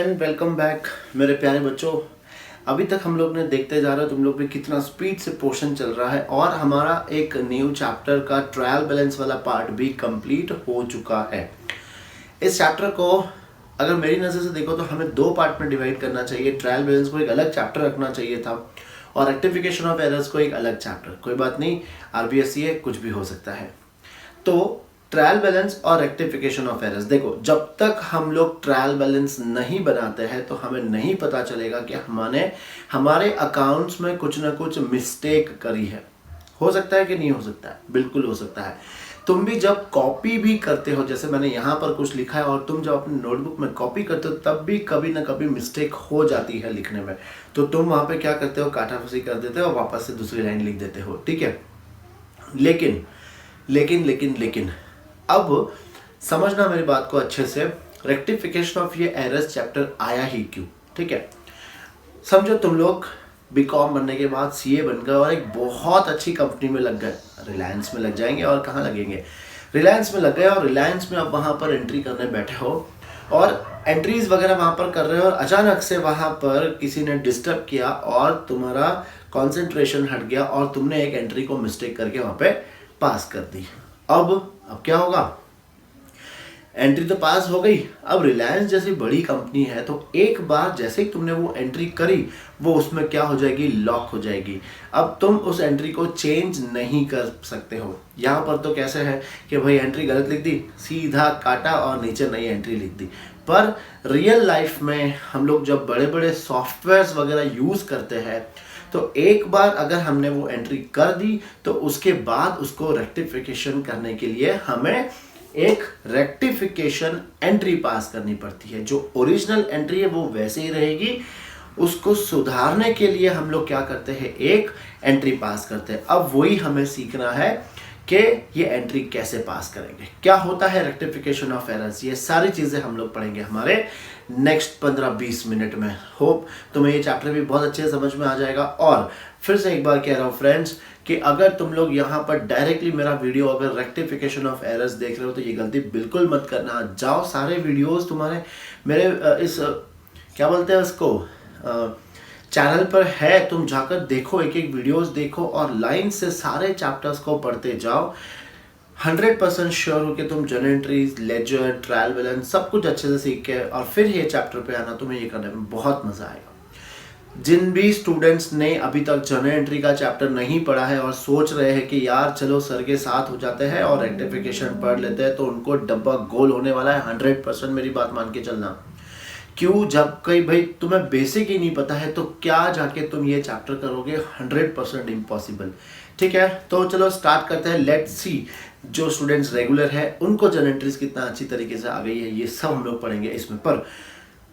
And welcome back मेरे प्यारे बच्चों। अभी तक हम लोग ने देखते जा रहे हो तुम लोग भी कितना स्पीड से पोर्शन चल रहा है और हमारा एक न्यू चैप्टर का ट्रायल बैलेंस वाला पार्ट भी कंप्लीट हो चुका है। इस चैप्टर को अगर मेरी नज़र से देखो तो हमें दो पार्ट में डिवाइड करना चाहिए। ट्रायल बैलेंस को एक अलग चैप्टर रखना चाहिए था और रेक्टिफिकेशन ऑफ एरर्स को एक अलग चैप्टर। कोई बात नहीं, आरबीएससी है, कुछ भी हो सकता है। तो ट्रायल बैलेंस और रेक्टिफिकेशन ऑफ एरर्स, देखो जब तक हम लोग ट्रायल बैलेंस नहीं बनाते हैं तो हमें नहीं पता चलेगा कि हमारे अकाउंट्स में कुछ ना कुछ मिस्टेक करी है। हो सकता है कि नहीं हो सकता है? बिल्कुल हो सकता है। तुम भी जब कॉपी भी करते हो, जैसे मैंने यहाँ पर कुछ लिखा है और तुम जब अपने नोटबुक में कॉपी करते हो तब भी कभी ना कभी मिस्टेक हो जाती है लिखने में। तो तुम वहाँ पे क्या करते हो, काटाफसी कर देते हो और वापस से दूसरी लाइन लिख देते हो, ठीक है। लेकिन लेकिन लेकिन लेकिन अब समझना मेरी बात को अच्छे से। रेक्टिफिकेशन ऑफ ये एरर्स चैप्टर आया ही क्यों, ठीक है। समझो तुम लोग बीकॉम बनने के बाद सीए बन गए और एक बहुत अच्छी कंपनी में लग गए। रिलायंस में लग जाएंगे और कहाँ लगेंगे, रिलायंस में लग गए और रिलायंस में अब वहाँ पर एंट्री करने बैठे हो और एंट्रीज वगैरह वहाँ पर कर रहे हो और अचानक से वहाँ पर किसी ने डिस्टर्ब किया और तुम्हारा कॉन्सेंट्रेशन हट गया और तुमने एक एंट्री को मिस्टेक करके वहाँ पे पास कर दी। अब क्या होगा? एंट्री तो पास हो गई। अब रिलायंस जैसी बड़ी कंपनी है तो एक बार जैसे ही तुमने वो एंट्री करी वो उसमें क्या हो जाएगी, लॉक हो जाएगी। अब तुम उस एंट्री को चेंज नहीं कर सकते हो। यहाँ पर तो कैसे है कि भाई एंट्री गलत लिख दी, सीधा काटा और नीचे नई एंट्री लिख दी। पर रियल लाइफ में हम लोग जब बड़े बड़े सॉफ्टवेयर्स वगैरह यूज करते हैं तो एक बार अगर हमने वो एंट्री कर दी तो उसके बाद उसको रेक्टिफिकेशन करने के लिए हमें एक रेक्टिफिकेशन एंट्री पास करनी पड़ती है। जो ओरिजिनल एंट्री है वो वैसे ही रहेगी, उसको सुधारने के लिए हम लोग क्या करते हैं, एक एंट्री पास करते हैं। अब वही हमें सीखना है कि ये एंट्री कैसे पास करेंगे, क्या होता है रेक्टिफिकेशन ऑफ एरर्स। ये सारी चीज़ें हम लोग पढ़ेंगे हमारे नेक्स्ट 15-20 मिनट में। होप तुम्हें ये चैप्टर भी बहुत अच्छे से समझ में आ जाएगा। और फिर से एक बार कह रहा हूँ फ्रेंड्स कि अगर तुम लोग यहाँ पर डायरेक्टली मेरा वीडियो अगर रेक्टिफिकेशन ऑफ एरर्स देख रहे हो तो ये गलती बिल्कुल मत करना। जाओ, सारे वीडियोस तुम्हारे मेरे इस क्या बोलते हैं उसको चैनल पर है, तुम जाकर देखो, एक एक वीडियोस देखो और लाइन से सारे चैप्टर्स को पढ़ते जाओ। 100% श्योर हो कि तुम journal entries, ledger, trial balance सब कुछ अच्छे से सीख के और फिर ये चैप्टर पे आना, तुम्हें ये करने में बहुत मजा आएगा। जिन भी स्टूडेंट्स ने अभी तक जर्नल एंट्री का चैप्टर नहीं पढ़ा है और सोच रहे हैं कि यार चलो सर के साथ हो जाते हैं और रेक्टिफिकेशन पढ़ लेते हैं, तो उनको डब्बा गोल होने वाला है। 100% मेरी बात मान के चलना। क्यों? जब कहीं भाई तुम्हें बेसिक ही नहीं पता है तो क्या जाके तुम ये चैप्टर करोगे, 100% इम्पॉसिबल। ठीक है, तो चलो स्टार्ट करते हैं। लेट्स सी जो स्टूडेंट्स रेगुलर है उनको जर्नल एंट्रीज कितना अच्छी तरीके से आ गई है, ये सब हम लोग पढ़ेंगे इसमें। पर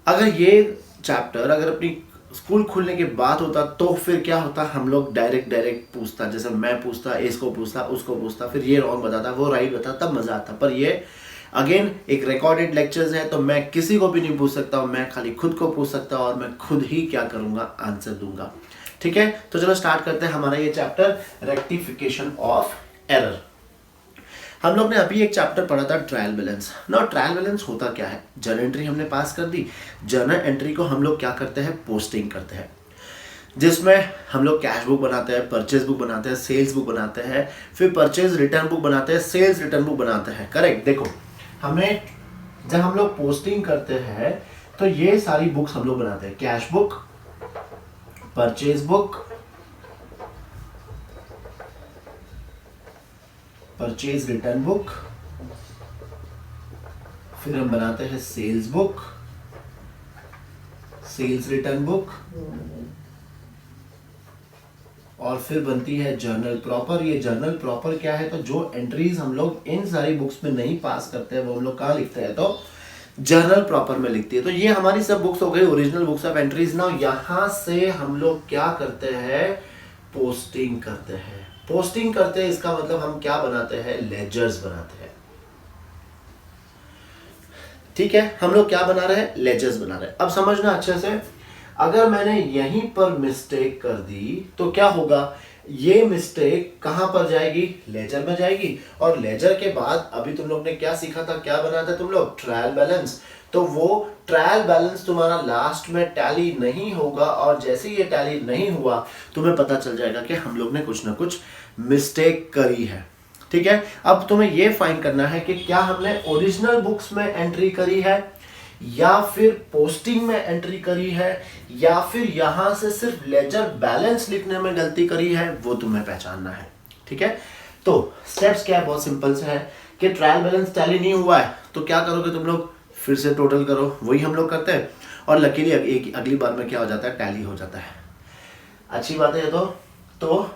अगर ये चैप्टर अगर अपनी स्कूल खुलने के बाद होता तो फिर क्या होता, हम लोग डायरेक्ट पूछता, जैसे मैं पूछता, इसको पूछता, उसको पूछता, फिर ये रॉन्ग बताता, वो राइट बताता, तब मजा आता। पर ये अगेन एक रिकॉर्डेड लेक्चर्स है तो मैं किसी को भी नहीं पूछ सकता हूँ, मैं खाली खुद को पूछ सकता हूँ और मैं खुद ही क्या करूँगा, आंसर दूंगा। ठीक है, तो चलो स्टार्ट करते हैं हमारा ये चैप्टर रेक्टिफिकेशन ऑफ एरर। हम लोग ने अभी एक चैप्टर पढ़ा था ट्रायल बैलेंस। ना ट्रायल बैलेंस होता क्या है, जर्नल एंट्री हमने पास कर दी। जर्नल एंट्री को हम लोग क्या करते हैं, पोस्टिंग करते हैं, जिसमें हम लोग कैश बुक बनाते हैं, परचेज बुक बनाते हैं, सेल्स बुक बनाते हैं, फिर परचेज रिटर्न बुक बनाते हैं, सेल्स रिटर्न बुक बनाते हैं। करेक्ट। देखो हमें जब हम लोग पोस्टिंग करते हैं तो ये सारी बुक्स हम लोग बनाते हैं, cash book, purchase book, purchase return book, फिर हम बनाते हैं sales book, sales return book, और फिर बनती है जर्नल प्रॉपर। ये जर्नल प्रॉपर क्या है, तो जो एंट्रीज हम लोग इन सारी बुक्स में नहीं पास करते हैं वो हम लोग कहाँ लिखते हैं, तो जर्नल प्रॉपर में लिखती है। तो ये हमारी सब बुक्स हो गई ओरिजिनल बुक्स ऑफ एंट्रीज। ना यहाँ से हम लोग क्या करते हैं, पोस्टिंग करते हैं। पोस्टिंग करते हैं इसका मतलब हम क्या बनाते हैं, लेजर्स बनाते हैं। ठीक है, हम लोग क्या बना रहे हैं, लेजर्स बना रहे हैं। अब समझना अच्छे से, अगर मैंने यहीं पर मिस्टेक कर दी तो क्या होगा, ये मिस्टेक कहां पर जाएगी, लेजर में जाएगी। और लेजर के बाद अभी तुम लोग ने क्या सीखा था, क्या बनाया था तुम लोग, ट्रायल बैलेंस। तो तो वो ट्रायल बैलेंस तुम्हारा लास्ट में टैली नहीं होगा, और जैसे ही ये टैली नहीं हुआ तुम्हें पता चल जाएगा कि हम लोग ने कुछ ना कुछ मिस्टेक करी है। ठीक है, अब तुम्हें ये फाइंड करना है कि क्या हमने ओरिजिनल बुक्स में एंट्री करी है, या फिर पोस्टिंग में एंट्री करी है, या फिर यहां से सिर्फ लेजर बैलेंस लिखने में गलती करी है, वो तुम्हें पहचानना है। ठीक है, तो स्टेप्स क्या है, बहुत सिंपल से है कि ट्रायल बैलेंस टैली नहीं हुआ है तो क्या करोगे तुम लोग, फिर से टोटल करो, वही हम लोग करते हैं, और लकीली एक अगली बार में क्या हो जाता है, टैली हो जाता है। अच्छी बात है ये तो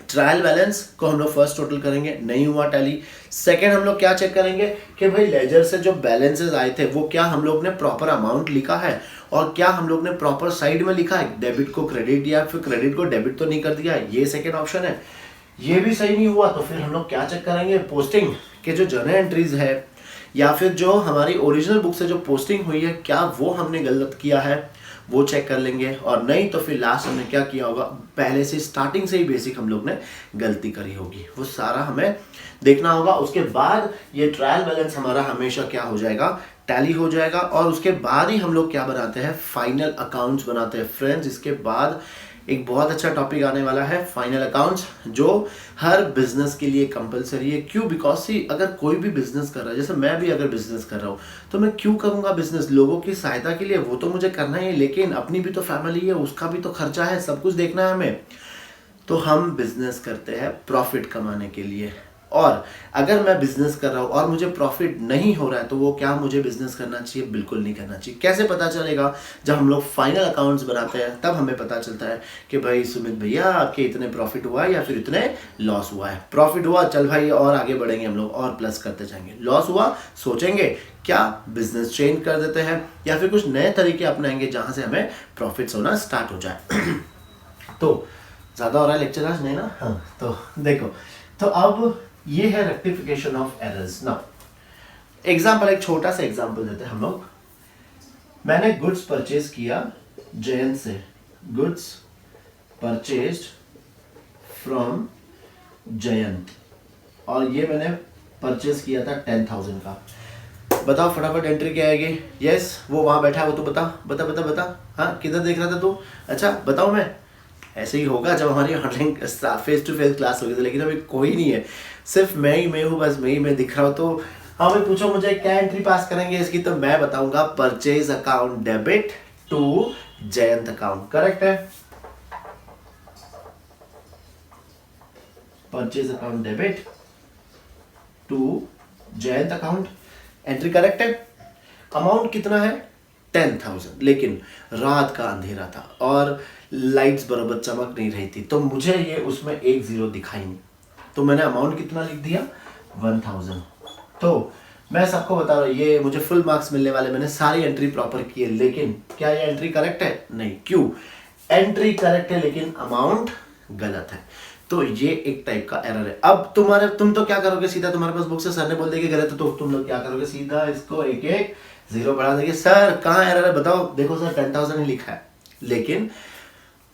ट्रायल बैलेंस को हम लोग फर्स्ट टोटल करेंगे, नहीं हुआ टैली। सेकंड हम लोग क्या चेक करेंगे कि भाई लेजर से जो बैलेंसेस आए थे वो क्या हम लोग ने प्रॉपर अमाउंट लिखा है, और क्या हम लोग ने प्रॉपर साइड में लिखा है, डेबिट को क्रेडिट या फिर क्रेडिट को डेबिट तो नहीं कर दिया है, ये सेकेंड ऑप्शन है। ये भी सही नहीं हुआ तो फिर हम लोग क्या चेक करेंगे, पोस्टिंग के जो जर्नल एंट्रीज है या फिर जो हमारी ओरिजिनल बुक से जो पोस्टिंग हुई है क्या वो हमने गलत किया है, वो चेक कर लेंगे। और नहीं तो फिर लास्ट हमने क्या किया होगा, पहले से स्टार्टिंग से ही बेसिक हम लोग ने गलती करी होगी, वो सारा हमें देखना होगा। उसके बाद ये ट्रायल बैलेंस हमारा हमेशा क्या हो जाएगा, टैली हो जाएगा, और उसके बाद ही हम लोग क्या बनाते हैं, फाइनल अकाउंट्स बनाते हैं। फ्रेंड्स, इसके बाद एक बहुत अच्छा टॉपिक आने वाला है, फाइनल अकाउंट्स, जो हर बिजनेस के लिए कंपलसरी है। क्यों? बिकॉज सी अगर कोई भी बिजनेस कर रहा है, जैसे मैं भी अगर बिजनेस कर रहा हूँ तो मैं क्यों करूँगा बिजनेस, लोगों की सहायता के लिए, वो तो मुझे करना ही है, लेकिन अपनी भी तो फैमिली है, उसका भी तो खर्चा है, सब कुछ देखना है हमें। तो हम बिजनेस करते हैं प्रॉफिट कमाने के लिए, और अगर मैं बिजनेस कर रहा हूँ और मुझे प्रॉफिट नहीं हो रहा है तो वो क्या मुझे बिजनेस करना चाहिए? बिल्कुल नहीं करना चाहिए। कैसे पता चलेगा? जब हम लोग फाइनल अकाउंट्स बनाते हैं तब हमें पता चलता है कि भाई सुमित भैया आपके इतने प्रॉफिट हुआ है या फिर इतने लॉस हुआ है। प्रॉफिट हुआ, चल भाई और आगे बढ़ेंगे हम लोग और प्लस करते जाएंगे। लॉस हुआ, सोचेंगे क्या बिजनेस चेंज कर देते हैं या फिर कुछ नए तरीके अपनाएंगे जहां से हमें प्रॉफिट्स होना स्टार्ट हो जाए। तो ज़्यादा हो रहा है लेक्चर आज, नहीं ना? हाँ, तो देखो, तो अब ये है rectification of errors. Now example, एक छोटा सा एग्जांपल देते हैं हम लोग। मैंने गुड्स परचेज किया जयंत से, गुड्स परचेज्ड फ्रॉम जयंत, और ये मैंने परचेज किया था 10,000 का। बताओ फटाफट एंट्री क्या आएगी? यस, वो वहां बैठा है, वो तो बता बता बता बता। हाँ, किधर देख रहा था तू? अच्छा बताओ। मैं ऐसे ही होगा जब हमारी online face to face class होगी, लेकिन अभी कोई नहीं है, सिर्फ मैं हूँ, बस मैं दिख रहा हूँ। तो हाँ भाई पूछो मुझे क्या एंट्री पास करेंगे इसकी, तो मैं बताऊंगा purchase account debit to Jayant account. Correct है, purchase account debit to Jayant account, entry correct है। अमाउंट कितना है? 10,000, लेकिन रात का अंधेरा था और लाइट्स बराबर चमक नहीं रही थी, तो मुझे ये उसमें एक जीरो दिखाई नहीं, तो मैंने अमाउंट कितना लिख दिया? 1,000। तो मैं सबको बता रहा हूँ ये मुझे फुल मार्क्स मिलने वाले, मैंने सारी एंट्री प्रॉपर की है, लेकिन क्या ये एंट्री करेक्ट है? नहीं। क्यों? एंट्री करेक्ट है लेकिन अमाउंट गलत है, तो ये एक टाइप का एरर है। अब तुम तो क्या करोगे, सीधा तुम्हारे पास बुक से सर ने बोल दिया कि गलत है, तो तुम लोग क्या करोगे, सीधा इसको एक एक जीरो बढ़ा देंगे। सर कहाँ एरर है बताओ, देखो सर 10,000 ही लिखा है। लेकिन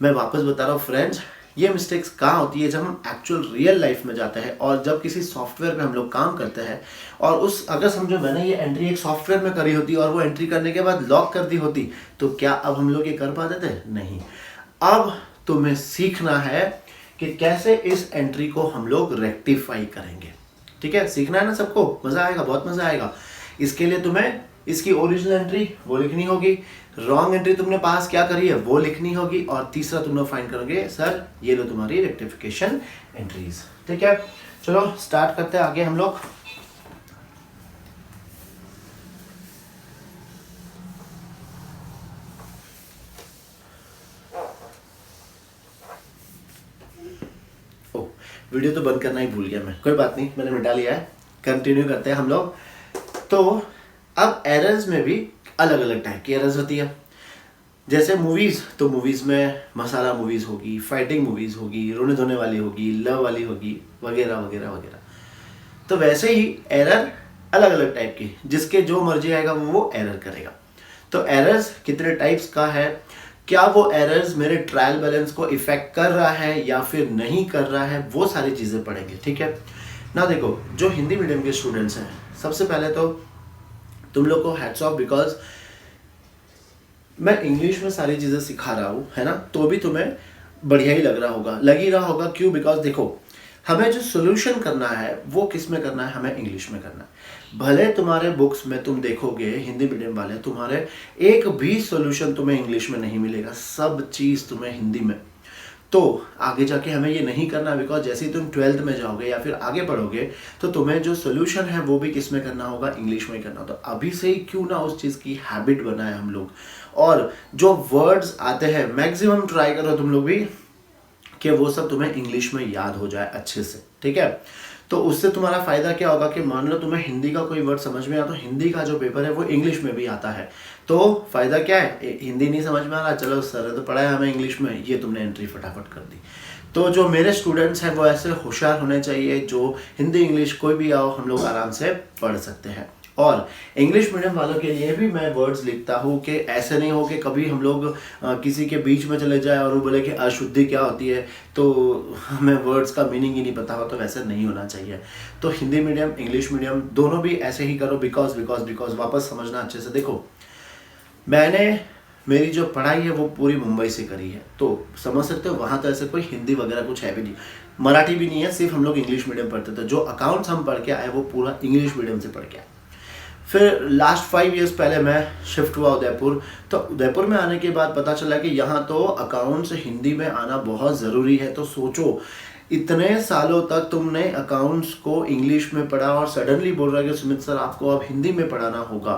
मैं वापस बता रहा हूँ फ्रेंड्स, ये मिस्टेक्स कहाँ होती है? जब हम एक्चुअल रियल लाइफ में जाते हैं और जब किसी सॉफ्टवेयर पे हम लोग काम करते हैं, और उस अगर समझो मैंने ये एंट्री एक सॉफ्टवेयर में करी होती और वो एंट्री करने के बाद लॉक कर दी होती, तो क्या अब हम लोग ये कर पाते थे? नहीं। अब तुम्हें सीखना है कि कैसे इस एंट्री को हम लोग रेक्टिफाई करेंगे। ठीक है, सीखना है ना सबको, मजा आएगा, बहुत मजा आएगा। इसके लिए तुम्हें इसकी ओरिजिनल एंट्री वो लिखनी होगी, रॉन्ग एंट्री तुमने पास क्या करी है वो लिखनी होगी, और तीसरा तुम लोग फाइंड करोगे सर ये लो तुम्हारी रेक्टिफिकेशन एंट्रीज। ठीक है, चलो स्टार्ट करते हैं आगे हम लोग। ओ, वीडियो तो बंद करना ही भूल गया मैं, कोई बात नहीं, मैंने मिटा लिया है। कंटिन्यू करते हैं हम लोग। तो अब एरर्स में भी अलग अलग टाइप की एरर्स होती है। जैसे मूवीज, तो मूवीज में मसाला मूवीज होगी, फाइटिंग मूवीज होगी, रोने धोने वाली होगी, लव वाली होगी, वगैरह वगैरह वगैरह। तो वैसे ही एरर अलग अलग टाइप की, जिसके जो मर्जी आएगा वो एरर करेगा। तो एरर्स कितने टाइप्स का है, क्या वो एरर्स मेरे ट्रायल बैलेंस को इफेक्ट कर रहा है या फिर नहीं कर रहा है, वो सारी चीजें पढ़ेंगे। ठीक है ना, देखो जो हिंदी मीडियम के स्टूडेंट्स हैं, सबसे पहले तो तुम लोग को हैट्स ऑफ, बिकॉज मैं इंग्लिश में सारी चीज़ें सिखा रहा हूँ, है ना, तो भी तुम्हें बढ़िया ही लग ही रहा होगा। क्यों? बिकॉज देखो, हमें जो सोल्यूशन करना है वो किस में करना है, हमें इंग्लिश में करना है। भले तुम्हारे बुक्स में तुम देखोगे हिंदी मीडियम वाले, तुम्हारे एक भी सोल्यूशन तुम्हें इंग्लिश में नहीं मिलेगा, सब चीज़ तुम्हें हिंदी में। तो आगे जाके हमें ये नहीं करना, बिकॉज जैसे ही तुम 12th में जाओगे या फिर आगे पढ़ोगे तो तुम्हें जो सोल्यूशन है वो भी किस में करना होगा, इंग्लिश में करना। तो अभी से ही क्यों ना उस चीज़ की हैबिट बनाए हम लोग, और जो वर्ड्स आते हैं मैक्सिमम ट्राई करो तुम लोग भी कि वो सब तुम्हें इंग्लिश में याद हो जाए अच्छे से, ठीक है। तो उससे तुम्हारा फायदा क्या होगा कि मान लो तुम्हें हिंदी का कोई वर्ड समझ में आया, तो हिंदी का जो पेपर है वो इंग्लिश में भी आता है, तो फायदा क्या है, हिंदी नहीं समझ में आ रहा, चलो सर तो पढ़ा है हमें इंग्लिश में, ये तुमने एंट्री फटाफट कर दी। तो जो मेरे स्टूडेंट्स हैं वो ऐसे होशियार होने चाहिए, जो हिंदी इंग्लिश कोई भी आओ हम लोग आराम से पढ़ सकते हैं। और इंग्लिश मीडियम वालों के लिए भी मैं वर्ड्स लिखता हूँ कि ऐसे नहीं हो कि कभी हम लोग किसी के बीच में चले जाए और वो बोले कि अशुद्धि क्या होती है, तो हमें वर्ड्स का मीनिंग ही नहीं पता हो, तो वैसे नहीं होना चाहिए। तो हिंदी मीडियम इंग्लिश मीडियम दोनों भी ऐसे ही करो, बिकॉज वापस समझना अच्छे से। देखो, मैंने मेरी जो पढ़ाई है वो पूरी मुंबई से करी है, तो समझ सकते हो वहाँ तो ऐसे कोई हिंदी वगैरह कुछ है भी नहीं, मराठी भी नहीं है, सिर्फ हम लोग इंग्लिश मीडियम पढ़ते थे। जो अकाउंट्स हम पढ़ के आए वो पूरा इंग्लिश मीडियम से पढ़ के आए। फिर लास्ट 5 इयर्स पहले मैं शिफ्ट हुआ उदयपुर, तो उदयपुर में आने के बाद पता चला कि यहाँ तो अकाउंट्स हिंदी में आना बहुत ज़रूरी है। तो सोचो, इतने सालों तक तुमने अकाउंट्स को इंग्लिश में पढ़ा और सडनली बोल रहा है कि सुमित सर आपको अब हिंदी में पढ़ाना होगा,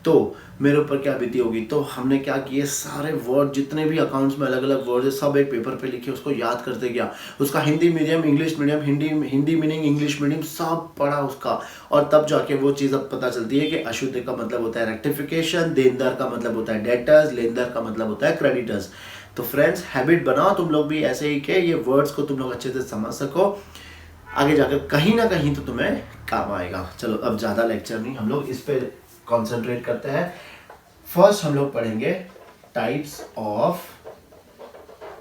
तो मेरे ऊपर क्या बीती होगी। तो हमने क्या किए, सारे वर्ड जितने भी अकाउंट्स में अलग अलग वर्ड है सब एक पेपर पे लिखे, उसको याद करते गया, उसका Hindi medium English medium, Hindi meaning English medium सब पढ़ा उसका। और तब जाके वो चीज़ अब पता चलती है कि अशुद्ध का मतलब होता है रेक्टिफिकेशन, देनदार का मतलब होता है डेटर्स, लेनदार का मतलब होता है क्रेडिटर्स। तो फ्रेंड्स, हैबिट बनाओ तुम लोग भी ऐसे ही के ये वर्ड्स को तुम लोग अच्छे से समझ सको, आगे जाकर कहीं ना कहीं तो तुम्हें काम आएगा। चलो अब ज़्यादा लेक्चर नहीं, हम लोग इस पे कॉन्सेंट्रेट करते हैं। फर्स्ट हम लोग पढ़ेंगे टाइप्स ऑफ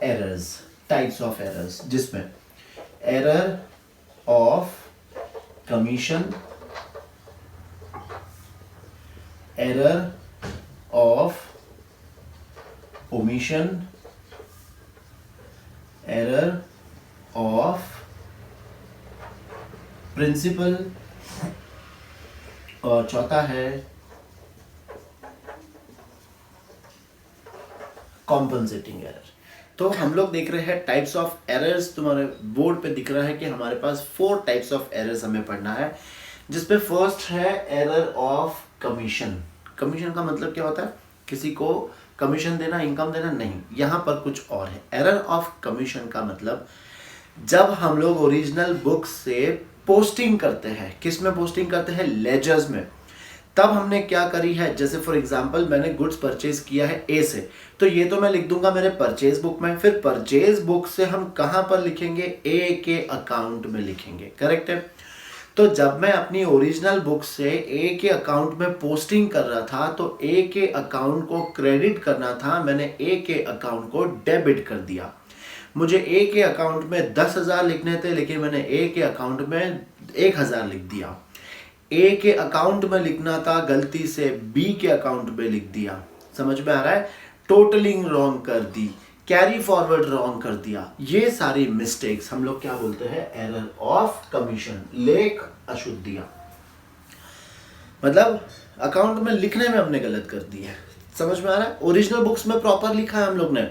एरर्स, जिसमें error of commission, error of omission, error of principle, और चौथा है कॉम्पनसेटिंग एरर। तो हम लोग देख रहे हैं टाइप्स ऑफ एरर्स, तुम्हारे बोर्ड पे दिख रहा है कि हमारे पास 4 टाइप्स ऑफ एरर्स हमें पढ़ना है, जिसपे फर्स्ट है एरर ऑफ कमीशन। कमीशन का मतलब क्या होता है, किसी को कमीशन देना, इनकम देना, नहीं, यहाँ पर कुछ और है। एरर ऑफ कमीशन का मतलब जब हम लोग ओरिजिनल बुक से पोस्टिंग करते हैं, किस में पोस्टिंग करते हैं, लेजर्स में, तब हमने क्या करी है, जैसे फॉर एग्जांपल मैंने गुड्स परचेज किया है ए से, तो ये तो मैं लिख दूंगा मेरे परचेज बुक में, फिर परचेज बुक से हम कहां पर लिखेंगे, ए के अकाउंट में लिखेंगे, करेक्ट है। तो जब मैं अपनी ओरिजिनल बुक से ए के अकाउंट में पोस्टिंग कर रहा था, तो ए के अकाउंट को क्रेडिट करना था, मैंने ए के अकाउंट को डेबिट कर दिया। मुझे ए के अकाउंट में 10,000 लिखने थे, लेकिन मैंने ए के अकाउंट में 1,000 लिख दिया। ए के अकाउंट में लिखना था, गलती से बी के अकाउंट में लिख दिया। समझ में आ रहा है, टोटलिंग रॉन्ग कर दी, कैरी फॉरवर्ड रॉन्ग कर दिया, ये सारी मिस्टेक्स हम लोग क्या बोलते हैं, एरर ऑफ कमीशन, लेख अशुद्धियां, मतलब अकाउंट में लिखने में हमने गलत कर दी है। समझ में आ रहा है, ओरिजिनल बुक्स में प्रॉपर लिखा है हम लोग ने,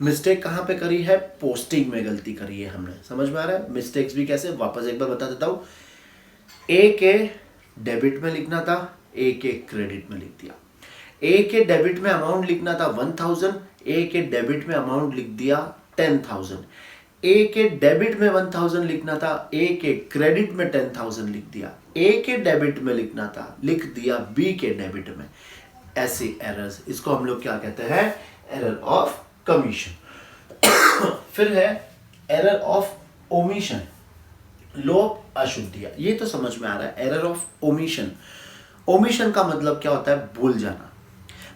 मिस्टेक कहां पे करी है, पोस्टिंग में गलती करी है हमने। समझ में आ रहा है, मिस्टेक्स भी कैसे, वापस एक बार बता देता हूं। ए के डेबिट में लिखना था, ए के क्रेडिट में लिख दिया। ए के डेबिट में अमाउंट लिखना था 1000, ए के डेबिट में अमाउंट लिख दिया 10,000। ए के डेबिट में 1000 लिखना था, ए के क्रेडिट में 10,000 लिख दिया। ए के डेबिट में लिखना था, लिख दिया बी के डेबिट में। ऐसे एरर्स, इसको हम लोग क्या कहते हैं, एरर ऑफ कमीशन। फिर है एरर ऑफ ओमिशन, लोप अशुद्धियां, ये तो समझ में आ रहा है। एरर ऑफ ओमिशन, ओमिशन का मतलब क्या होता है, भूल जाना,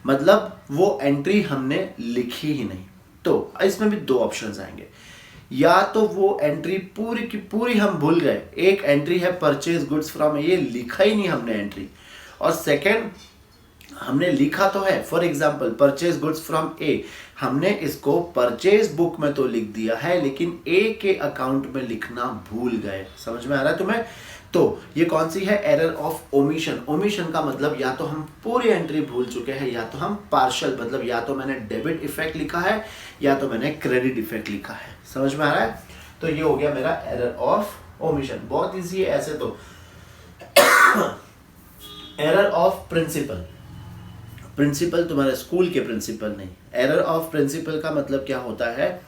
मतलब वो एंट्री हमने लिखी ही नहीं। तो इसमें भी 2 ऑप्शंस आएंगे, या तो वो एंट्री पूरी की पूरी हम भूल गए, एक एंट्री है परचेज गुड्स फ्रॉम, ये लिखा ही नहीं हमने एंट्री, और सेकंड हमने लिखा तो है, for example purchase goods from A, हमने इसको परचेज बुक में तो लिख दिया है लेकिन ए के अकाउंट में लिखना भूल गए। समझ में आ रहा है तुम्हें? तो ये कौन सी है? Error of omission. ओमिशन का मतलब या तो हम पूरी एंट्री भूल चुके हैं या तो हम पार्शियल, मतलब या तो मैंने डेबिट इफेक्ट लिखा है या तो मैंने क्रेडिट इफेक्ट लिखा है। समझ में आ रहा है? तो ये हो गया मेरा एरर ऑफ ओमिशन। बहुत इजी है ऐसे तो। एरर ऑफ प्रिंसिपल, प्रिंसिपल तुम्हारे स्कूल के प्रिंसिपल नहीं। एरर ऑफ प्रिंसिपल का मतलब क्या होता है?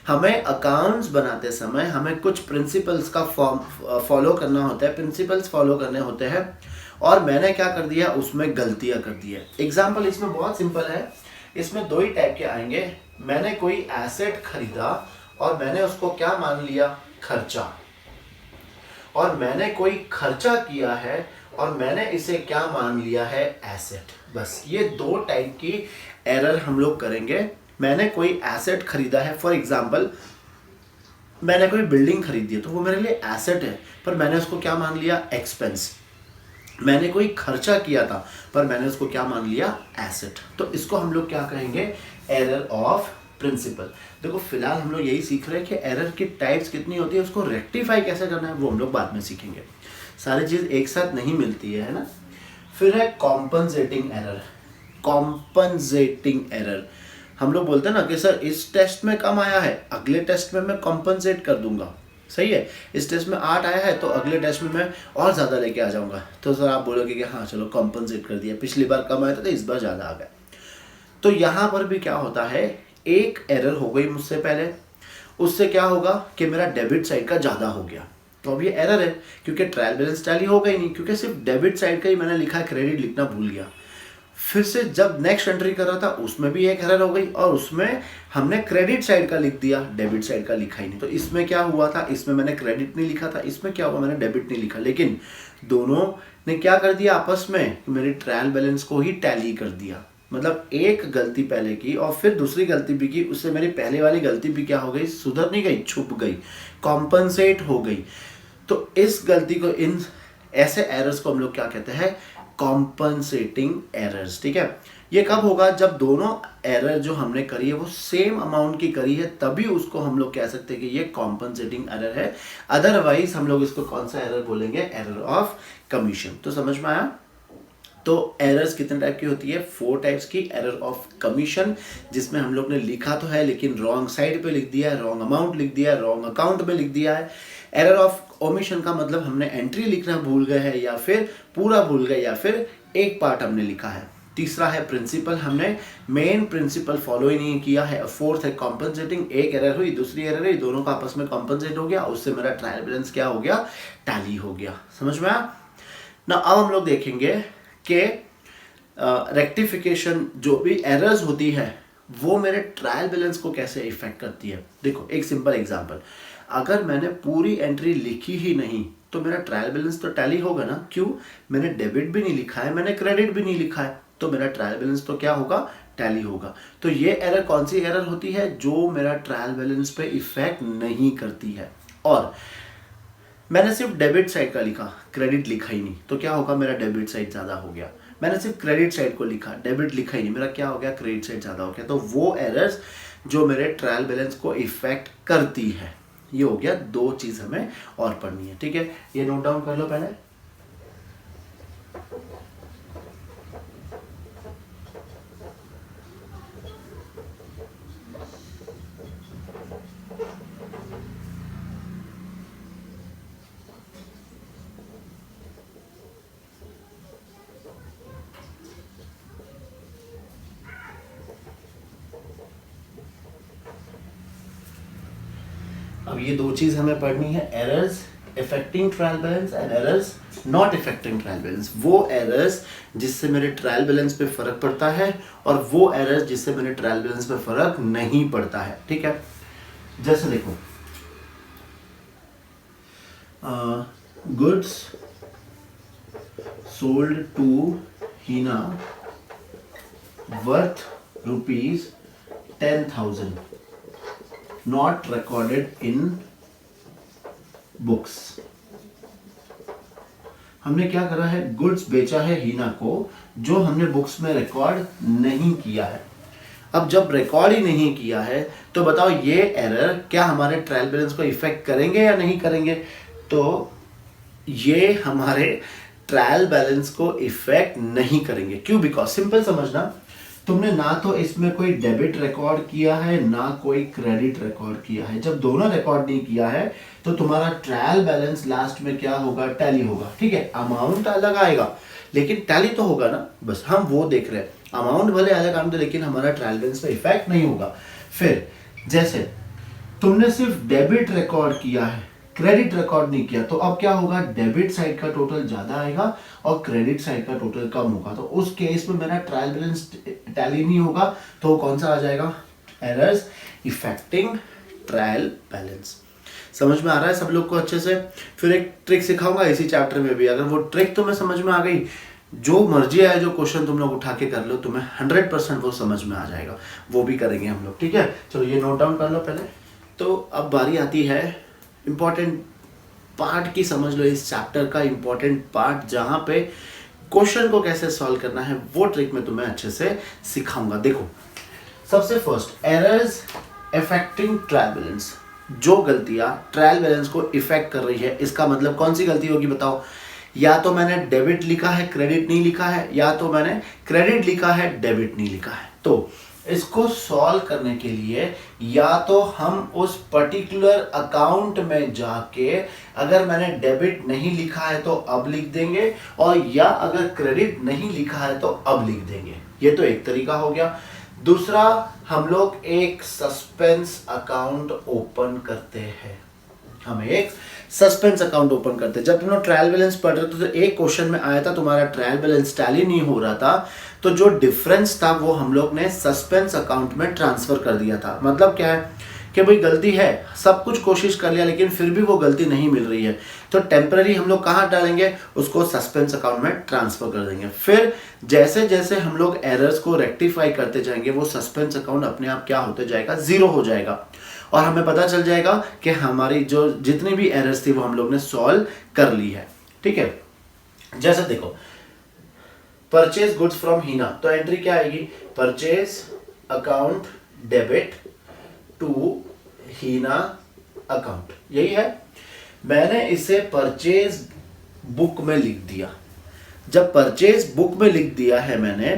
हमें अकाउंट्स बनाते समय हमें कुछ प्रिंसिपल्स का फॉलो करना होता है, प्रिंसिपल्स फॉलो करने होते हैं और मैंने क्या कर दिया, उसमें गलतियां कर दी है। एग्जाम्पल इसमें बहुत सिंपल है, इसमें दो ही टाइप के आएंगे। मैंने कोई एसेट खरीदा और मैंने उसको क्या मान लिया? खर्चा। और मैंने कोई खर्चा किया है और मैंने इसे क्या मान लिया है? एसेट। बस ये दो टाइप की एरर हम लोग करेंगे। मैंने कोई एसेट खरीदा है, फॉर एग्जांपल मैंने कोई बिल्डिंग खरीदी है तो वो मेरे लिए एसेट है, पर मैंने उसको क्या मान लिया? एक्सपेंस। मैंने कोई खर्चा किया था पर मैंने उसको क्या मान लिया? एसेट। तो इसको हम लोग क्या कहेंगे? Error of principle. देखो फिलहाल हम लोग यही सीख रहे हैं कि एरर की टाइप्स कितनी होती है, उसको रेक्टिफाई कैसे करना है वो हम लोग बाद में सीखेंगे। सारी चीज एक साथ नहीं मिलती है ना। फिर है कॉम्पनसेटिंग एरर। कॉम्पनसेटिंग एरर, हम लोग बोलते हैं ना कि सर इस टेस्ट में कम आया है, अगले टेस्ट में मैं कॉम्पनसेट कर दूंगा। सही है, इस टेस्ट में 8 आया है तो अगले टेस्ट में मैं और ज़्यादा लेके आ जाऊंगा। तो सर आप बोलोगे कि हाँ चलो कॉम्पनसेट कर दिया, पिछली बार कम आया था तो इस बार ज़्यादा आ गया। तो यहाँ पर भी क्या होता है, एक एरर हो गई मुझसे पहले, उससे क्या होगा कि मेरा डेबिट साइड का ज़्यादा हो गया, तो अब ये एरर है क्योंकि ट्रायल बैलेंस टैली होगा ही नहीं, क्योंकि सिर्फ डेबिट साइड का ही मैंने लिखा है, क्रेडिट लिखना भूल गया। फिर से जब नेक्स्ट एंट्री कर रहा था उसमें भी एक एरर हो गई और उसमें हमने क्रेडिट साइड का लिख दिया, डेबिट साइड का लिखा ही नहीं। तो इसमें क्या हुआ था, इसमें मैंने क्रेडिट नहीं लिखा था, इसमें क्या हुआ, मैंने डेबिट नहीं लिखा, लेकिन दोनों ने क्या कर दिया आपस में, मेरी ट्रायल बैलेंस को ही टैली कर दिया। मतलब एक गलती पहले की और फिर दूसरी गलती भी की, उससे मेरी पहले वाली गलती भी क्या हो गई, सुधर नहीं गई, छुप गई, कॉम्पनसेट हो गई। तो इस गलती को, इन ऐसे एरर्स को हम लोग क्या कहते हैं, कॉम्पनसेटिंग एरर्स। ठीक है, ये कब होगा, जब दोनों एरर जो हमने करी है वो सेम अमाउंट की करी है, तभी उसको हम लोग कह सकते हैं कि ये कॉम्पनसेटिंग एरर है। अदरवाइज हम लोग इसको कौन सा एरर बोलेंगे, एरर ऑफ कमीशन। तो समझ में आया? तो एरर्स कितने टाइप की होती है, 4 टाइप्स की। एरर ऑफ कमीशन, जिसमें हम लोग ने लिखा तो है लेकिन रॉन्ग साइड पे लिख दिया है, रॉन्ग अमाउंट लिख दिया है, रॉन्ग अकाउंट में लिख दिया है। एरर ऑफ ओमिशन का मतलब हमने एंट्री लिखना भूल गए हैं या फिर पूरा भूल गए या फिर एक पार्ट हमने लिखा है। तीसरा है प्रिंसिपल, हमने मेन प्रिंसिपल फॉलो ही नहीं किया है। फोर्थ है कॉम्पनसेटिंग, एक एरर हुई दूसरी एरर हुई, दोनों का आपस में कॉम्पनसेट हो गया, उससे मेरा ट्रायल बैलेंस क्या हो गया, टैली हो गया। समझ में आया ना? अब हम लोग देखेंगे कि रेक्टिफिकेशन जो भी एरर्स होती है वो मेरे ट्रायल बैलेंस को कैसे इफेक्ट करती है। देखो एक सिंपल एग्जांपल, अगर मैंने पूरी एंट्री लिखी ही नहीं तो मेरा ट्रायल बैलेंस तो टैली होगा ना। क्यों? मैंने डेबिट भी नहीं लिखा है, मैंने क्रेडिट भी नहीं लिखा है, तो मेरा ट्रायल बैलेंस तो क्या होगा, टैली होगा। तो ये एरर कौन सी एरर होती है, जो मेरा ट्रायल बैलेंस पे इफेक्ट नहीं करती है। और मैंने सिर्फ डेबिट साइड का लिखा, क्रेडिट लिखा ही नहीं, तो क्या होगा, मेरा डेबिट साइड ज़्यादा हो गया। मैंने सिर्फ क्रेडिट साइड को लिखा, डेबिट लिखा ही नहीं, मेरा क्या हो गया, क्रेडिट साइड ज़्यादा हो गया। तो वो एरर्स जो मेरे ट्रायल बैलेंस को इफेक्ट करती है, ये हो गया। 2 चीज़ हमें और पढ़नी है। ठीक है, ये नोट डाउन कर लो पहले। अब ये 2 चीज हमें पढ़नी है, errors affecting trial balance and errors not affecting trial balance. वो एरर्स जिससे मेरे ट्रायल बैलेंस पे फर्क पड़ता है और वो एरर्स जिससे मेरे ट्रायल बैलेंस पे फर्क नहीं पड़ता है। ठीक है, जैसे देखो, goods sold to Heena worth ₹10,000 not recorded in books। हमने क्या करा है, गुड्स बेचा है हीना को जो हमने बुक्स में रिकॉर्ड नहीं किया है। अब जब रिकॉर्ड ही नहीं किया है तो बताओ ये एरर क्या हमारे ट्रायल बैलेंस को इफेक्ट करेंगे या नहीं करेंगे? तो ये हमारे ट्रायल बैलेंस को इफेक्ट नहीं करेंगे। क्यों? बिकॉज सिंपल समझना, तुमने ना तो इसमें कोई डेबिट रिकॉर्ड किया है ना कोई क्रेडिट रिकॉर्ड किया है। जब दोनों रिकॉर्ड नहीं किया है तो तुम्हारा ट्रायल बैलेंस लास्ट में क्या होगा? टैली होगा। ठीक है, अमाउंट अलग आएगा लेकिन टैली तो होगा ना, बस हम वो देख रहे हैं। अमाउंट भले अलग आने लेकिन हमारा ट्रायल बैलेंस पे इफेक्ट नहीं होगा। फिर जैसे तुमने सिर्फ डेबिट रिकॉर्ड किया है, क्रेडिट रिकॉर्ड नहीं किया, तो अब क्या होगा? डेबिट साइड का टोटल ज्यादा आएगा और क्रेडिट साइड का टोटल कम होगा। तो उस केस में मेरा ट्रायल बैलेंस टैली नहीं होगा। तो कौन सा आ जाएगा? Errors affecting trial balance. समझ में आ रहा है सब लोग को अच्छे से? फिर एक ट्रिक सिखाऊंगा इसी चैप्टर में भी। अगर वो ट्रिक तुम्हें समझ में आ गई, जो मर्जी आए जो क्वेश्चन तुम लोग उठा के कर लो, तुम्हें 100% वो समझ में आ जाएगा। वो भी करेंगे हम लोग। ठीक है, चलो ये नोट डाउन कर लो पहले। तो अब बारी आती है इंपॉर्टेंट पार्ट की। समझ लो इस चैप्टर का इंपॉर्टेंट पार्ट, जहां पे क्वेश्चन को कैसे सॉल्व करना है वो ट्रिक मैं तुम्हें अच्छे से सिखाऊंगा। देखो, सबसे first, errors affecting trial balance. जो गलतियां ट्रायल बैलेंस को इफेक्ट कर रही है, इसका मतलब कौन सी गलती होगी बताओ? या तो मैंने डेबिट लिखा है क्रेडिट नहीं लिखा है, या तो मैंने क्रेडिट लिखा है डेबिट नहीं लिखा है। तो इसको सॉल्व करने के लिए या तो हम उस पर्टिकुलर अकाउंट में जाके अगर मैंने डेबिट नहीं लिखा है तो अब लिख देंगे, और या अगर क्रेडिट नहीं लिखा है तो अब लिख देंगे। ये तो एक तरीका हो गया। दूसरा, हम लोग एक सस्पेंस अकाउंट ओपन करते हैं। हम एक सस्पेंस अकाउंट ओपन करते हैं। जब तुम लोग ट्रायल बैलेंस पढ़ रहे थे तो एक क्वेश्चन में आया था तुम्हारा ट्रायल बैलेंस टैली नहीं हो रहा था, तो जो डिफरेंस था वो हम लोग ने सस्पेंस अकाउंट में ट्रांसफर कर दिया था। मतलब क्या है कि भाई गलती है, सब कुछ कोशिश कर लिया लेकिन फिर भी वो गलती नहीं मिल रही है, तो टेम्पररी हम लोग कहाँ डालेंगे? उसको सस्पेंस अकाउंट में ट्रांसफर कर देंगे। फिर जैसे जैसे हम लोग एरर्स को रेक्टिफाई करते जाएंगे वो सस्पेंस अकाउंट अपने आप क्या होते जाएगा? जीरो हो जाएगा, और हमें पता चल जाएगा कि हमारी जो जितनी भी एरर्स थी वो हम लोग ने सॉल्व कर ली है। ठीक है, जैसे देखो, परचेज गुड्स फ्रॉम हीना, तो एंट्री क्या आएगी? Purchase account debit to Heena account. यही है। मैंने इसे परचेज बुक में लिख दिया। जब परचेज बुक में लिख दिया है मैंने,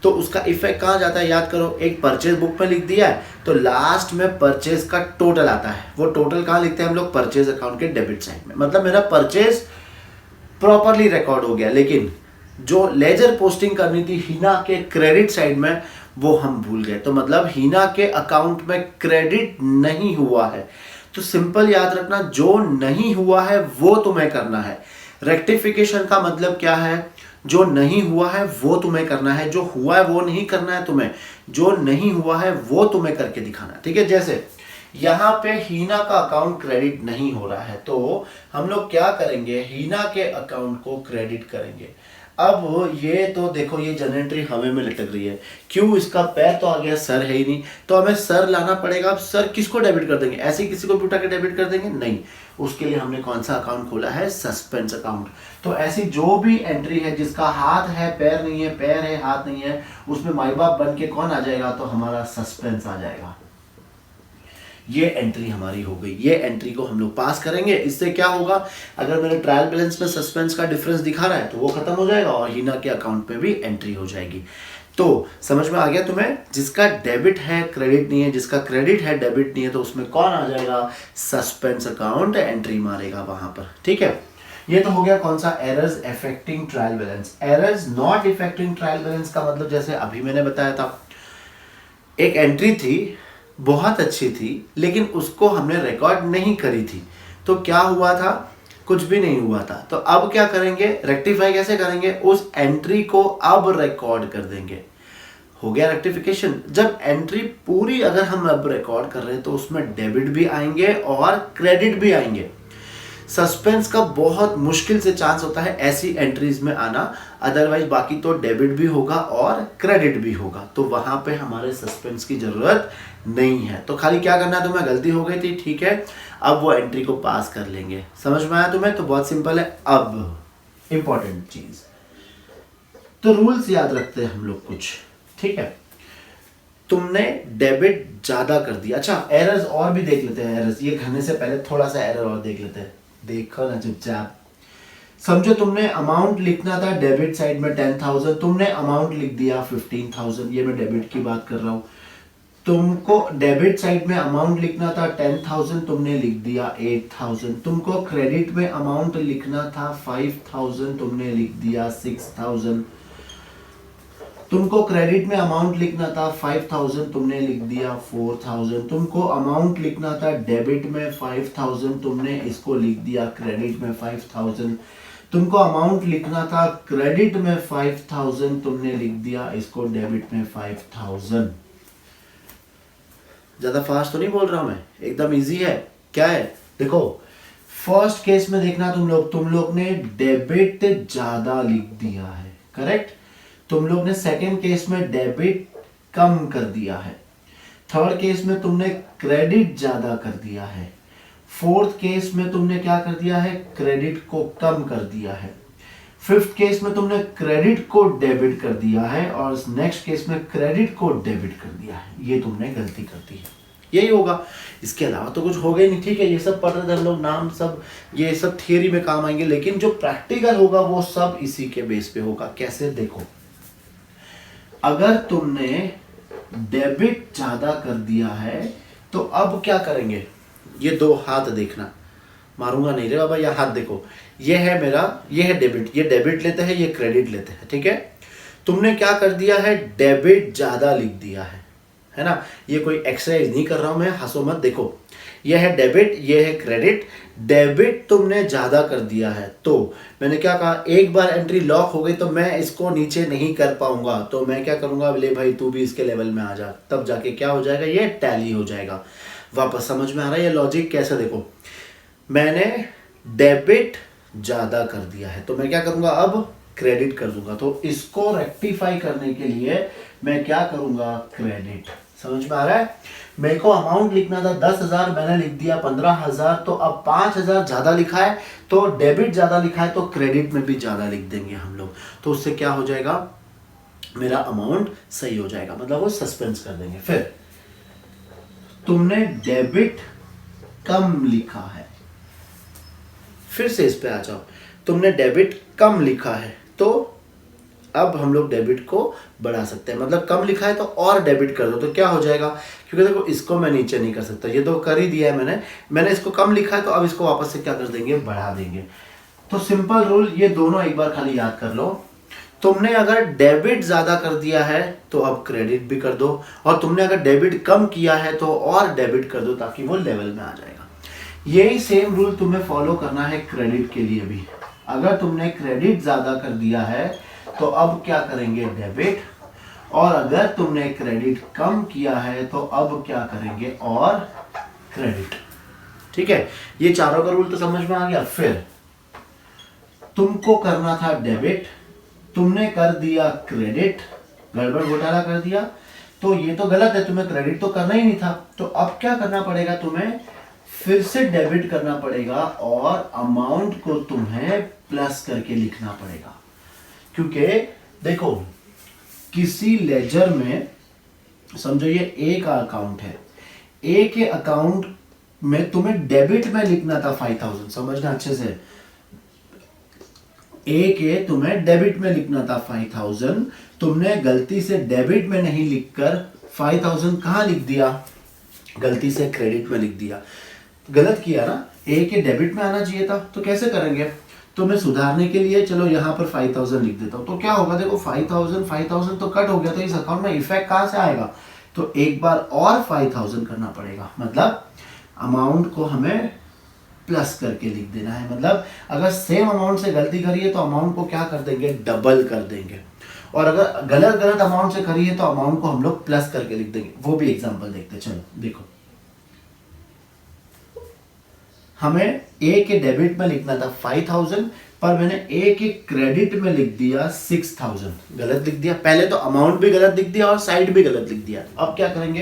तो उसका इफेक्ट कहां जाता है? याद करो, एक परचेज बुक में लिख दिया है तो लास्ट में परचेज का टोटल आता है। वो टोटल कहां लिखते हैं हम लोग? परचेज अकाउंट के डेबिट साइड में। मतलब मेरा परचेज प्रॉपरली रिकॉर्ड हो गया, लेकिन जो लेजर पोस्टिंग करनी थी हीना के क्रेडिट साइड में वो हम भूल गए। तो मतलब हीना के अकाउंट में क्रेडिट नहीं हुआ है। तो सिंपल याद रखना, जो नहीं हुआ है वो तुम्हें करना है। रेक्टिफिकेशन का मतलब क्या है? जो नहीं हुआ है वो तुम्हें करना है, जो हुआ है वो नहीं करना है तुम्हें। जो नहीं हुआ है वो तुम्हें करके दिखाना है। ठीक है, जैसे यहां पे हीना का अकाउंट क्रेडिट नहीं हो रहा है तो हम लोग क्या करेंगे? हीना के अकाउंट को क्रेडिट करेंगे। अब ये तो देखो, ये जनरेटरी हवा में लटक रही है। क्यों? इसका पैर तो आ गया, सर है ही नहीं, तो हमें सर लाना पड़ेगा। अब सर किसको डेबिट कर देंगे? ऐसे ही किसी को भी उठा के डेबिट कर देंगे? नहीं, उसके लिए हमने कौन सा अकाउंट खोला है? Suspense account. तो ऐसी जो भी एंट्री है जिसका हाथ है पैर नहीं है, पैर है हाथ नहीं है, उसमें माई बाप बन के कौन आ जाएगा? तो हमारा सस्पेंस आ जाएगा। ये एंट्री हमारी हो गई। ये एंट्री को हम लोग पास करेंगे। इससे क्या होगा? अगर मेरे ट्रायल बैलेंस में सस्पेंस का डिफरेंस दिखा रहा है तो वो खत्म हो जाएगा और हीना के अकाउंट में भी एंट्री हो जाएगी। तो समझ में आ गया तुम्हें? जिसका डेबिट है क्रेडिट नहीं है, जिसका क्रेडिट है डेबिट नहीं है, तो उसमें कौन आ जाएगा? सस्पेंस अकाउंट एंट्री मारेगा वहां पर। ठीक है, ये तो हो गया कौन सा? Errors affecting trial balance. Errors not affecting trial balance का मतलब जैसे अभी मैंने बताया था, एक एंट्री थी बहुत अच्छी थी लेकिन उसको हमने रिकॉर्ड नहीं करी थी, तो क्या हुआ था? कुछ भी नहीं हुआ था। तो अब क्या करेंगे? रेक्टिफाई कैसे करेंगे? उस एंट्री को अब रिकॉर्ड कर देंगे। हो गया रेक्टिफिकेशन। जब एंट्री पूरी अगर हम अब रिकॉर्ड कर रहे हैं तो उसमें डेबिट भी आएंगे और क्रेडिट भी आएंगे। सस्पेंस का बहुत मुश्किल से चांस होता है ऐसी एंट्रीज में आना, अदरवाइज बाकी तो डेबिट भी होगा और क्रेडिट भी होगा, तो वहां पे हमारे सस्पेंस की जरूरत नहीं है। तो खाली क्या करना है तुम्हें? गलती हो गई थी, ठीक है, अब वो एंट्री को पास कर लेंगे। समझ में आया तुम्हें? तो बहुत सिंपल है। अब इंपॉर्टेंट चीज, तो रूल्स याद रखते हैं हम लोग कुछ, ठीक है। तुमने डेबिट ज्यादा कर दिया। अच्छा, एरर्स और भी देख लेते हैं। एरर्स ये करने से पहले थोड़ा सा एरर और देख लेते हैं। देखो ना चुपचाप। समझो तुमने अमाउंट लिखना था डेबिट साइड में 10,000, तुमने अमाउंट लिख दिया 15,000। ये मैं डेबिट की बात कर रहा हूं। तुमको डेबिट साइड में अमाउंट लिखना था 10,000, तुमने लिख दिया 8,000। तुमको क्रेडिट में अमाउंट लिखना था 5,000, तुमने लिख दिया 6,000। तुमको क्रेडिट में अमाउंट लिखना था 5,000, तुमने लिख दिया 4,000। तुमको अमाउंट लिखना था डेबिट में 5,000, तुमने इसको लिख दिया क्रेडिट में 5,000। तुमको अमाउंट लिखना था क्रेडिट में 5,000, तुमने लिख दिया इसको डेबिट में 5,000। ज्यादा फास्ट तो नहीं बोल रहा मैं, एकदम इजी है। क्या है देखो, फर्स्ट केस में देखना तुम लोग ने डेबिट ज्यादा लिख दिया है, करेक्ट। तुम लोग ने सेकेंड केस में डेबिट कम कर दिया है। थर्ड केस में तुमने क्रेडिट ज्यादा कर दिया है। फोर्थ केस में तुमने क्या कर दिया है, क्रेडिट को कम कर दिया है। फिफ्थ केस में तुमने क्रेडिट को डेबिट कर दिया है और नेक्स्ट केस में क्रेडिट को डेबिट कर दिया है। ये तुमने गलती कर दी है, यही होगा, इसके अलावा तो कुछ होगा ही नहीं, ठीक है। ये सब पढ़ रहे थे हम लोग, नाम सब ये सब थियरी में काम आएंगे, लेकिन जो प्रैक्टिकल होगा वो सब इसी के बेस पे होगा। कैसे देखो, अगर तुमने डेबिट ज्यादा कर दिया है तो अब क्या करेंगे, ये दो हाथ देखना, मारूंगा नहीं रे बाबा, ये हाथ देखो, ये है मेरा, ये है डेबिट, ये डेबिट लेते हैं, ये क्रेडिट लेते हैं, ठीक है। तुमने क्या कर दिया है, डेबिट ज्यादा लिख दिया है ना। ये कोई एक्सरसाइज नहीं कर रहा हूं मैं, हंसो मत। देखो, ये है डेबिट, ये है क्रेडिट। डेबिट तुमने ज्यादा कर दिया है, तो मैंने क्या कहा, एक बार एंट्री लॉक हो गई तो मैं इसको नीचे नहीं कर पाऊंगा, तो मैं क्या करूंगा, ले भाई तू भी इसके लेवल में आ जा, तब जाके क्या हो जाएगा, ये टैली हो जाएगा। वापस समझ में आ रहा है ये लॉजिक कैसे? देखो, मैंने डेबिट ज्यादा कर दिया है तो मैं क्या करूंगा, अब क्रेडिट कर दूंगा। तो इसको रेक्टिफाई करने के लिए मैं क्या करूंगा, क्रेडिट। समझ में आ रहा है? मेरे को अमाउंट लिखना था 10,000, मैंने लिख दिया 15,000, तो अब 5,000 ज्यादा लिखा है तो डेबिट ज्यादा लिखा है तो क्रेडिट में भी ज्यादा लिख देंगे हम लोग। तो उससे क्या हो जाएगा, मेरा अमाउंट सही हो जाएगा, मतलब वो सस्पेंस कर देंगे। फिर तुमने डेबिट कम लिखा है, फिर से इस पे आ जाओ, तुमने डेबिट कम लिखा है तो अब हम लोग डेबिट को बढ़ा सकते हैं, मतलब कम लिखा है तो और डेबिट कर दो, तो क्या हो जाएगा, क्योंकि देखो इसको मैं नीचे नहीं कर सकता, ये तो कर ही दिया है मैंने इसको कम लिखा है तो अब इसको वापस से क्या कर देंगे, बढ़ा देंगे। तो सिंपल रूल ये दोनों एक बार खाली याद कर लो। तुमने अगर डेबिट ज्यादा कर दिया है तो अब क्रेडिट भी कर दो, और तुमने अगर डेबिट कम किया है तो और डेबिट कर दो, ताकि वो लेवल में आ जाएगा। यही सेम रूल तुम्हें फॉलो करना है क्रेडिट के लिए भी। अगर तुमने क्रेडिट ज्यादा कर दिया है तो अब क्या करेंगे, डेबिट, और अगर तुमने क्रेडिट कम किया है तो अब क्या करेंगे, और क्रेडिट। ठीक है, ये चारों का रूल तो समझ में आ गया। फिर तुमको करना था डेबिट, तुमने कर दिया क्रेडिट, गड़बड़ घोटाला कर दिया, तो ये तो गलत है, तुम्हें क्रेडिट तो करना ही नहीं था। तो अब क्या करना पड़ेगा, तुम्हें फिर से डेबिट करना पड़ेगा और अमाउंट को तुम्हें प्लस करके लिखना पड़ेगा। क्योंकि देखो, किसी लेजर में समझो ये ए का अकाउंट है, ए के अकाउंट में तुम्हें डेबिट में लिखना था 5,000, समझना अच्छे से, ए के तुम्हें डेबिट में लिखना था 5,000, तुमने गलती से डेबिट में नहीं लिखकर 5,000 कहां लिख दिया, गलती से क्रेडिट में लिख दिया। गलत किया ना, ए के डेबिट में आना चाहिए था। तो कैसे करेंगे, तो मैं सुधारने के लिए चलो यहाँ पर 5,000 लिख देता हूँ। तो क्या होगा, देखो 5,000 तो कट हो गया, तो इस अकाउंट में इफेक्ट कहाँ से आएगा, तो एक बार और 5,000 करना पड़ेगा, मतलब अमाउंट को हमें प्लस करके लिख देना है। मतलब अगर सेम अमाउंट से गलती करी है तो अमाउंट को क्या कर देंगे, डबल कर देंगे, और अगर गलत अमाउंट से करी है तो अमाउंट को हम लोग प्लस करके लिख देंगे। वो भी एग्जाम्पल देखते हैं, चलो देखो। हमें ए के डेबिट में लिखना था 5,000, पर मैंने ए के क्रेडिट में लिख दिया 6,000, गलत लिख दिया। पहले तो अमाउंट भी गलत लिख दिया और साइड भी गलत लिख दिया। अब क्या करेंगे,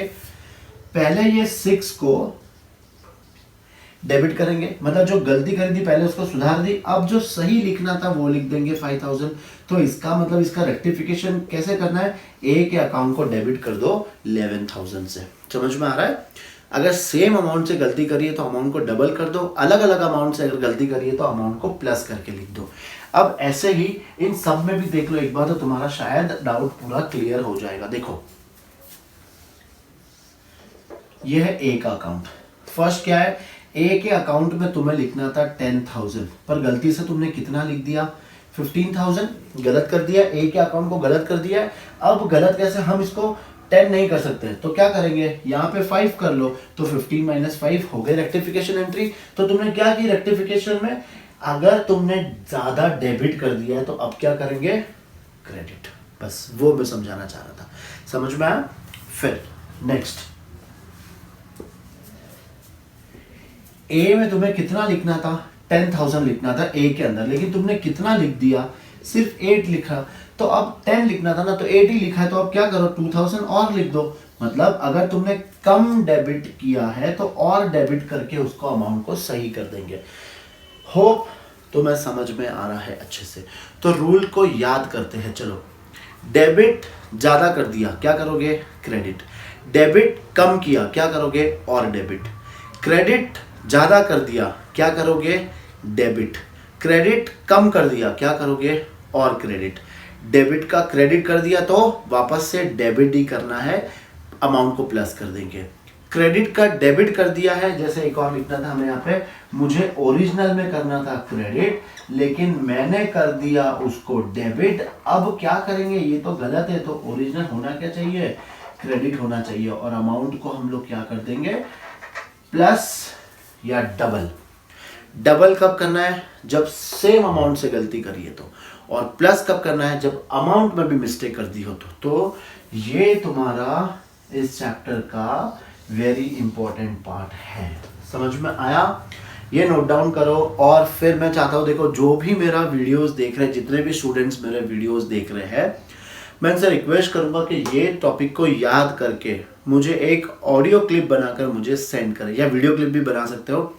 पहले ये 6 को डेबिट करेंगे, मतलब जो गलती करी थी पहले उसको सुधार दी, अब जो सही लिखना था वो लिख देंगे 5000। तो इसका मतलब इसका रेक्टिफिकेशन कैसे करना है, ए के अकाउंट को डेबिट कर दो 11000 से। समझ में आ रहा है? अगर सेम अमाउंट से गलती करिए तो अमाउंट को डबल कर दो, अलग अलग अमाउंट से अगर गलती करिए तो अमाउंट को प्लस करके लिख दो। अब ऐसे ही इन सब में भी देख लो एक बार, तो तुम्हारा शायद डाउट पूरा क्लियर हो जाएगा। देखो यह है ए का अकाउंट। फर्स्ट क्या है, ए के अकाउंट में तुम्हें लिखना था 10000, पर गलती से तुमने कितना लिख दिया, 15000 गलत कर दिया, ए के अकाउंट को गलत कर दिया। अब गलत कैसे, हम इसको 10 नहीं कर सकते, तो क्या करेंगे, यहाँ पे 5 कर लो, तो 15 - 5 हो गए रेक्टिफिकेशन एंट्री। तो तुमने क्या की रेक्टिफिकेशन में, अगर तुमने ज्यादा डेबिट कर दिया है तो अब क्या करेंगे, क्रेडिट। बस वो मैं समझाना चाह रहा था, समझ में आया? फिर नेक्स्ट, ए में तुम्हें कितना लिखना था, 10000 लिखना था ए के अंदर, लेकिन तुमने कितना लिख दिया, सिर्फ 8 लिखा। तो अब 10 लिखना था ना, तो 8 ही लिखा है, तो अब क्या करो 2000 और लिख दो। मतलब अगर तुमने कम डेबिट किया है तो और डेबिट करके उसको अमाउंट को सही कर देंगे। होप तुम्हें समझ में आ रहा है अच्छे से। तो रूल को याद करते हैं, चलो। डेबिट ज्यादा कर दिया क्या करोगे, क्रेडिट। डेबिट कम किया क्या करोगे, और डेबिट। क्रेडिट ज्यादा कर दिया क्या करोगे, डेबिट। क्रेडिट कम कर दिया क्या करोगे, और क्रेडिट। डेबिट का क्रेडिट कर दिया तो वापस से डेबिट ही करना है, अमाउंट को प्लस कर देंगे। क्रेडिट का डेबिट कर दिया है, जैसे एक और लिखना था हमें यहाँ पे, मुझे ओरिजिनल में करना था क्रेडिट लेकिन मैंने कर दिया उसको डेबिट। अब क्या करेंगे, ये तो गलत है, तो ओरिजिनल होना क्या चाहिए, क्रेडिट होना चाहिए, और अमाउंट को हम लोग क्या कर देंगे, प्लस या डबल। डबल कब करना है, जब सेम अमाउंट से गलती करिए तो, और प्लस कब करना है, जब अमाउंट में भी मिस्टेक कर दी हो तो ये तुम्हारा इस चैप्टर का वेरी इंपॉर्टेंट पार्ट है। समझ में आया? ये नोट डाउन करो। और फिर मैं चाहता हूँ, देखो जो भी मेरा वीडियोस देख रहे हैं, जितने भी स्टूडेंट्स मेरे वीडियोस देख रहे हैं, मैं इनसे रिक्वेस्ट करूंगा कि ये टॉपिक को याद करके मुझे एक ऑडियो क्लिप बनाकर मुझे सेंड करें, या वीडियो क्लिप भी बना सकते हो।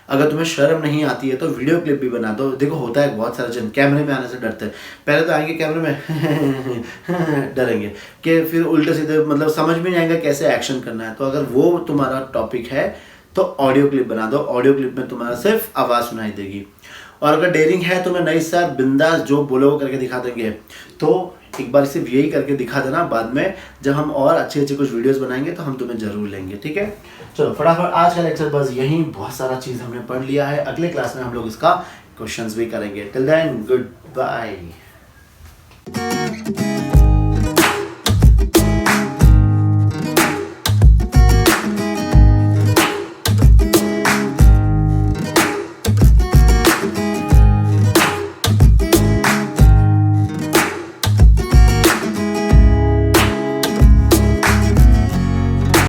अगर तुम्हें शर्म नहीं आती है तो वीडियो क्लिप भी बना दो। देखो होता है बहुत सारे जन कैमरे में आने से डरते हैं, पहले तो आएंगे कैमरे में डरेंगे कि फिर उल्टे सीधे, मतलब समझ में नहीं आएगा कैसे एक्शन करना है। तो अगर वो तुम्हारा टॉपिक है तो ऑडियो क्लिप बना दो, ऑडियो क्लिप में तुम्हारा सिर्फ आवाज़ सुनाई देगी। और अगर डेयरिंग है तो मैं नहीं सर बिंदास जो बोलो वो करके दिखा देंगे, तो एक बार सिर्फ यही करके दिखा देना। बाद में जब हम और अच्छे अच्छे कुछ वीडियोस बनाएंगे तो हम तुम्हें जरूर लेंगे, ठीक है? चलो फटाफट आज का लेक्चर बस यही, बहुत सारा चीज़ हमने पढ़ लिया है। अगले क्लास में हम लोग इसका क्वेश्चंस भी करेंगे। Till then good bye.